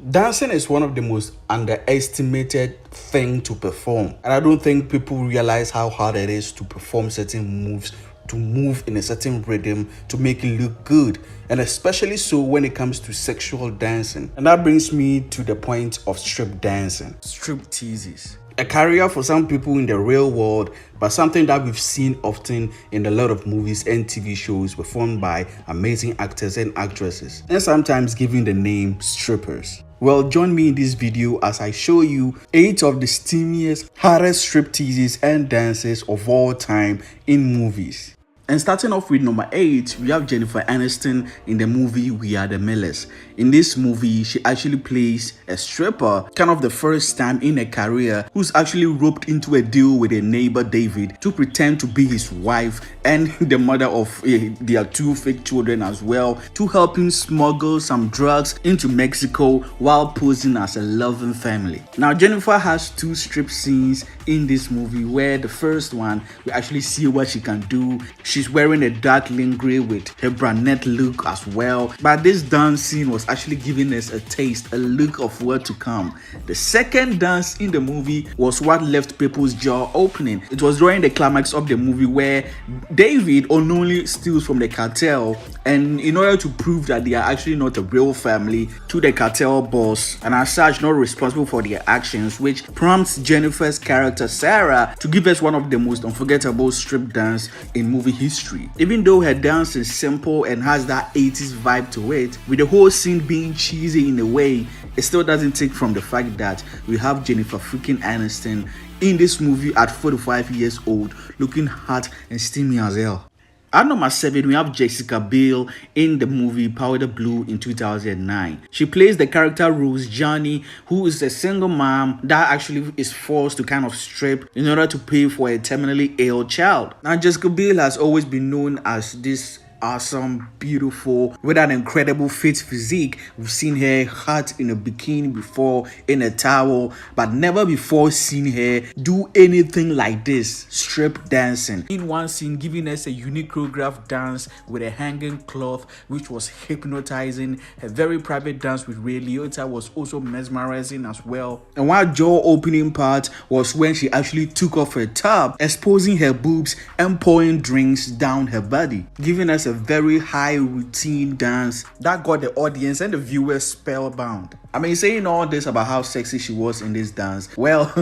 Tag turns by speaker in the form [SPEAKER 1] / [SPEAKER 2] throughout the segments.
[SPEAKER 1] Dancing is one of the most underestimated thing to perform, and I don't think people realize how hard it is to perform certain moves, to move in a certain rhythm, to make it look good, and especially so when it comes to sexual dancing. And that brings me to the point of strip dancing, stripteases. A career for some people in the real world, but something that we've seen often in a lot of movies and TV shows performed by amazing actors and actresses, and sometimes given the name strippers. Well, join me in this video as I show you 8 of the steamiest, hardest stripteases and dances of all time in movies. And starting off with number 8, we have Jennifer Aniston in the movie We Are the Millers. In this movie, she actually plays a stripper, kind of the first time in her career, who's actually roped into a deal with a neighbor David to pretend to be his wife and the mother of their 2 fake children as well, to help him smuggle some drugs into Mexico while posing as a loving family. Now, Jennifer has 2 strip scenes in this movie where the first one, we actually see what she can do. She's wearing a dark lingerie with her brunette look as well. But this dance scene was actually giving us a taste, a look of what to come. The second dance in the movie was what left people's jaw opening. It was during the climax of the movie where David unknowingly steals from the cartel, and in order to prove that they are actually not a real family to the cartel boss, and as such not responsible for their actions, which prompts Jennifer's character Sarah to give us one of the most unforgettable strip dance in movie history. Even though her dance is simple and has that 80s vibe to it, with the whole scene being cheesy in a way, it still doesn't take from the fact that we have Jennifer freaking Aniston in this movie at 45 years old, looking hot and steamy as hell. At number 7, we have Jessica Biel in the movie Powder Blue in 2009. She plays the character Rose Johnny, who is a single mom that actually is forced to kind of strip in order to pay for a terminally ill child. Now, Jessica Biel has always been known as this awesome, beautiful, with an incredible fit physique. We've seen her hot in a bikini before, in a towel, but never before seen her do anything like this, strip dancing. In one scene, giving us a unique choreographed dance with a hanging cloth, which was hypnotizing. Her very private dance with Ray Liotta was also mesmerizing as well. And one jaw opening part was when she actually took off her top, exposing her boobs and pouring drinks down her body, giving us a very high routine dance that got the audience and the viewers spellbound. I mean, saying all this about how sexy she was in this dance, well,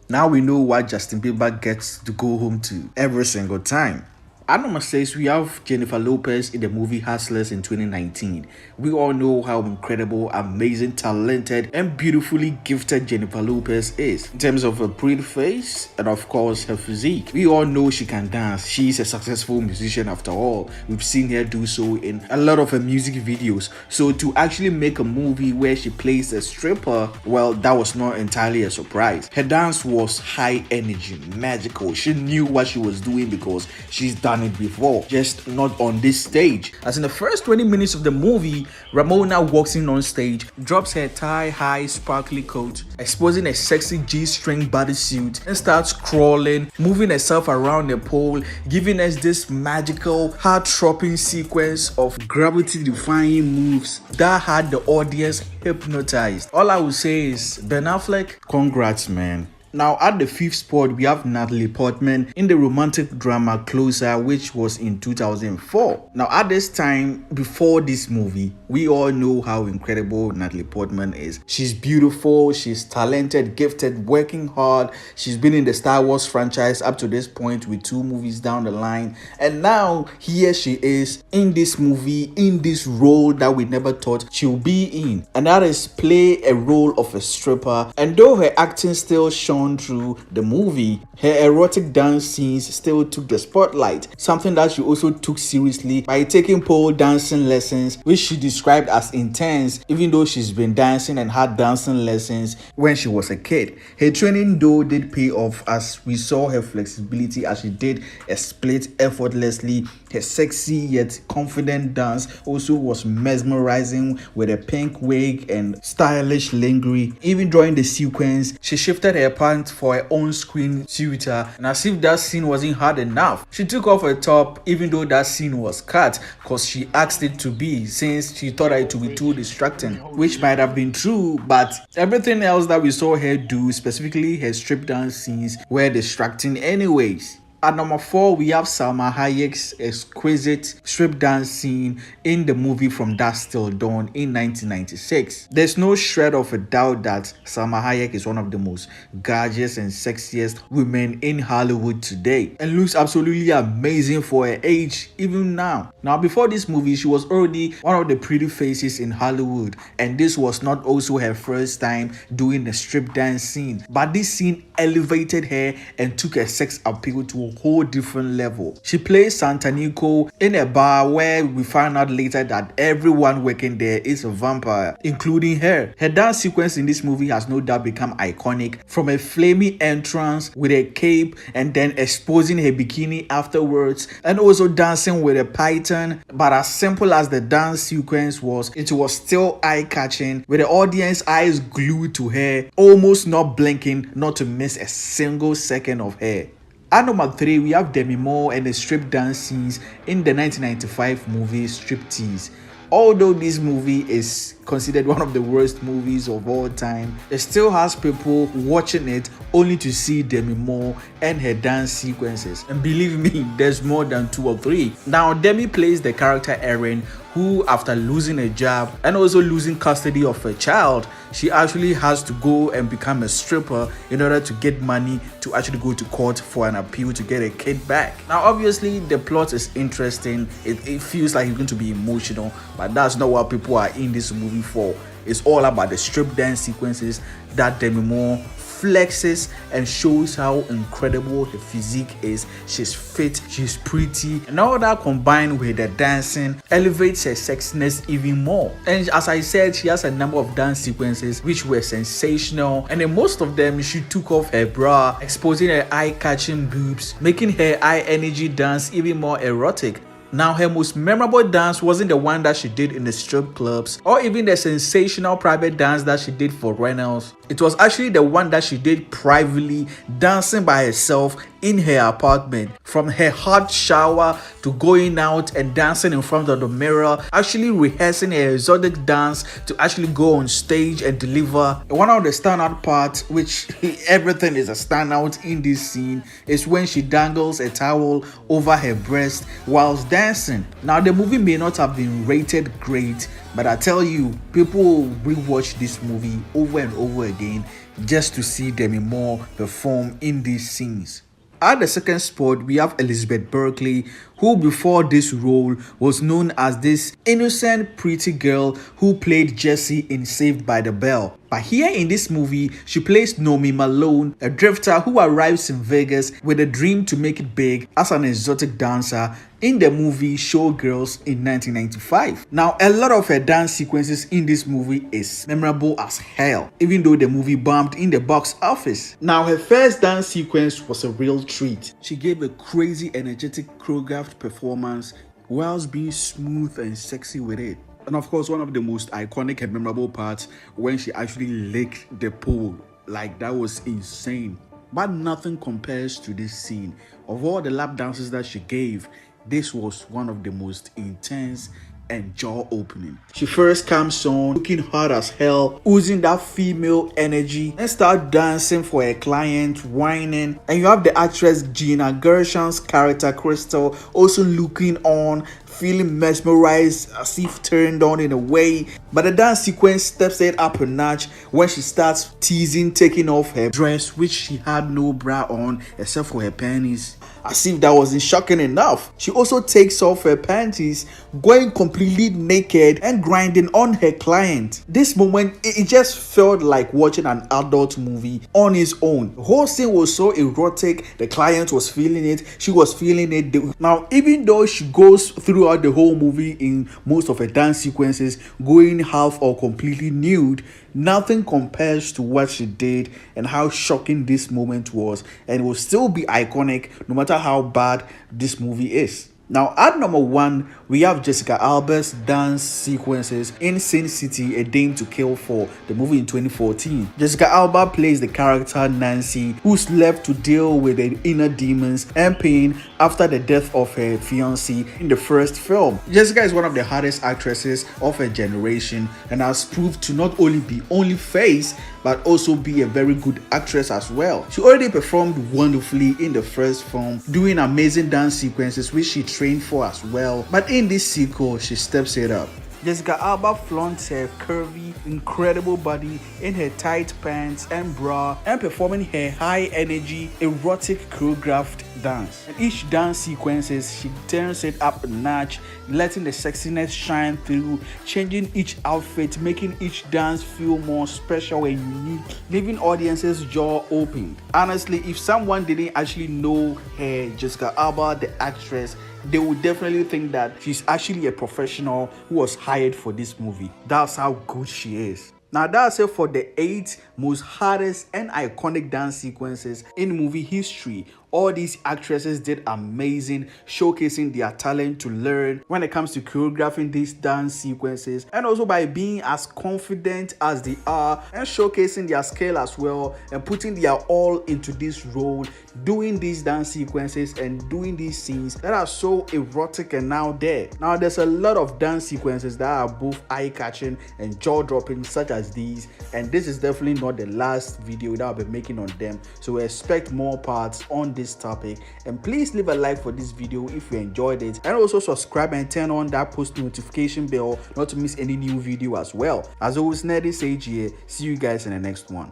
[SPEAKER 1] now we know what Justin Bieber gets to go home to every single time. At number 6, we have Jennifer Lopez in the movie Hustlers in 2019. We all know how incredible, amazing, talented, and beautifully gifted Jennifer Lopez is in terms of her pretty face and of course her physique. We all know she can dance. She's a successful musician after all. We've seen her do so in a lot of her music videos. So to actually make a movie where she plays a stripper, well, that was not entirely a surprise. Her dance was high energy, magical. She knew what she was doing because she's done it before, just not on this stage. As in the first 20 minutes of the movie, Ramona walks in on stage, drops her thigh-high sparkly coat, exposing a sexy G-string bodysuit, and starts crawling, moving herself around the pole, giving us this magical, heart-throbbing sequence of gravity-defying moves that had the audience hypnotized. All I would say is, Ben Affleck, congrats, man. Now, at the 5th spot, we have Natalie Portman in the romantic drama Closer, which was in 2004. Now, at this time, before this movie, we all know how incredible Natalie Portman is. She's beautiful, she's talented, gifted, working hard. She's been in the Star Wars franchise up to this point with 2 movies down the line. And now, here she is in this movie, in this role that we never thought she'll be in. And that is play a role of a stripper. And though her acting still shone through the movie, her erotic dance scenes still took the spotlight, something that she also took seriously by taking pole dancing lessons, which she described as intense, even though she's been dancing and had dancing lessons when she was a kid. Her training though did pay off, as we saw her flexibility as she did a split effortlessly. Her sexy yet confident dance also was mesmerizing with a pink wig and stylish lingerie. Even during the sequence, she shifted her partner want for her own screen suitor, and as if that scene wasn't hard enough, she took off her top even though that scene was cut because she asked it to be, since she thought it would be too distracting, which might have been true, but everything else that we saw her do, specifically her strip dance scenes, were distracting anyways. At number 4, we have Salma Hayek's exquisite strip dance scene in the movie From Dusk Till Dawn in 1996. There's no shred of a doubt that Salma Hayek is one of the most gorgeous and sexiest women in Hollywood today, and looks absolutely amazing for her age even now. Now, before this movie, she was already one of the pretty faces in Hollywood, and this was not also her first time doing a strip dance scene, but this scene elevated her and took her sex appeal to a whole different level. She plays Santanico in a bar where we find out later that everyone working there is a vampire, including her. Her dance sequence in this movie has no doubt become iconic, from a flaming entrance with a cape and then exposing her bikini afterwards, and also dancing with a python. But as simple as the dance sequence was, it was still eye-catching, with the audience eyes glued to her, almost not blinking, not to miss a single second of her. At number 3, we have Demi Moore and the strip dance scenes in the 1995 movie Striptease. Although this movie is considered one of the worst movies of all time, it still has people watching it only to see Demi Moore and her dance sequences. And believe me, there's more than 2 or 3. Now, Demi plays the character Erin, who, after losing a job and also losing custody of her child, she actually has to go and become a stripper in order to get money to actually go to court for an appeal to get a kid back. Now, obviously, the plot is interesting. It feels like it's going to be emotional, but that's not what people are in this movie for. It's all about the strip dance sequences that Demi Moore flexes and shows how incredible her physique is. She's fit, she's pretty, and all that combined with the dancing elevates her sexiness even more. And as I said, she has a number of dance sequences which were sensational, and in most of them she took off her bra, exposing her eye-catching boobs, making her high energy dance even more erotic. Now, her most memorable dance wasn't the one that she did in the strip clubs or even the sensational private dance that she did for Reynolds. It was actually the one that she did privately, dancing by herself in her apartment. From her hot shower to going out and dancing in front of the mirror, actually rehearsing her exotic dance to actually go on stage and deliver. One of the standout parts, which everything is a standout in this scene, is when she dangles a towel over her breast whilst dancing. Now, the movie may not have been rated great, but I tell you, people will rewatch this movie over and over again just to see Demi Moore perform in these scenes. At the second spot, we have Elizabeth Berkley, who before this role was known as this innocent pretty girl who played Jessie in Saved by the Bell. But here in this movie, she plays Nomi Malone, a drifter who arrives in Vegas with a dream to make it big as an exotic dancer in the movie Showgirls in 1995. Now, a lot of her dance sequences in this movie is memorable as hell, even though the movie bombed in the box office. Now, her first dance sequence was a real treat. She gave a crazy, energetic, choreographed performance whilst being smooth and sexy with it. And of course, one of the most iconic and memorable parts when she actually licked the pole. Like, that was insane. But nothing compares to this scene. Of all the lap dances that she gave, this was one of the most intense and jaw-opening. She first comes on looking hot as hell, oozing that female energy, and start dancing for her client, whining. And you have the actress Gina Gershon's character Crystal also looking on, feeling mesmerized, as if turned on in a way. But the dance sequence steps it up a notch when she starts teasing, taking off her dress, which she had no bra on except for her panties. As if that wasn't shocking enough, she also takes off her panties, going completely naked and grinding on her client. This moment, it just felt like watching an adult movie on its own. The whole scene was so erotic, the client was feeling it, she was feeling it. Now, even though she goes throughout the whole movie in most of her dance sequences, going half or completely nude, nothing compares to what she did and how shocking this moment was, and it will still be iconic no matter how bad this movie is. Now, at number 1, we have Jessica Alba's dance sequences in Sin City, A Dame to Kill For, the movie in 2014. Jessica Alba plays the character Nancy, who's left to deal with the inner demons and pain after the death of her fiancé in the first film. Jessica is one of the hardest actresses of her generation and has proved to not only be only face, but also be a very good actress as well. She already performed wonderfully in the first film, doing amazing dance sequences which she trained for as well. But in this sequel, she steps it up. Jessica Alba flaunts her curvy, incredible body in her tight pants and bra and performing her high energy, erotic choreographed dance. In each dance sequences, she turns it up a notch, letting the sexiness shine through, changing each outfit, making each dance feel more special and unique, leaving audiences' jaw open. Honestly, if someone didn't actually know her, Jessica Alba, the actress, they would definitely think that she's actually a professional who was hired for this movie. That's how good she is. Now that's it for the 8 most hardest and iconic dance sequences in movie history. All these actresses did amazing, showcasing their talent to learn when it comes to choreographing these dance sequences, and also by being as confident as they are and showcasing their skill as well and putting their all into this role, doing these dance sequences and doing these scenes that are so erotic and out there. Now there's a lot of dance sequences that are both eye-catching and jaw-dropping such as these, and this is definitely not the last video that I'll be making on them, so expect more parts on this topic. And please leave a like for this video if you enjoyed it, and also subscribe and turn on that post notification bell not to miss any new video as well. As always, Nudity Sage here. See you guys in the next one.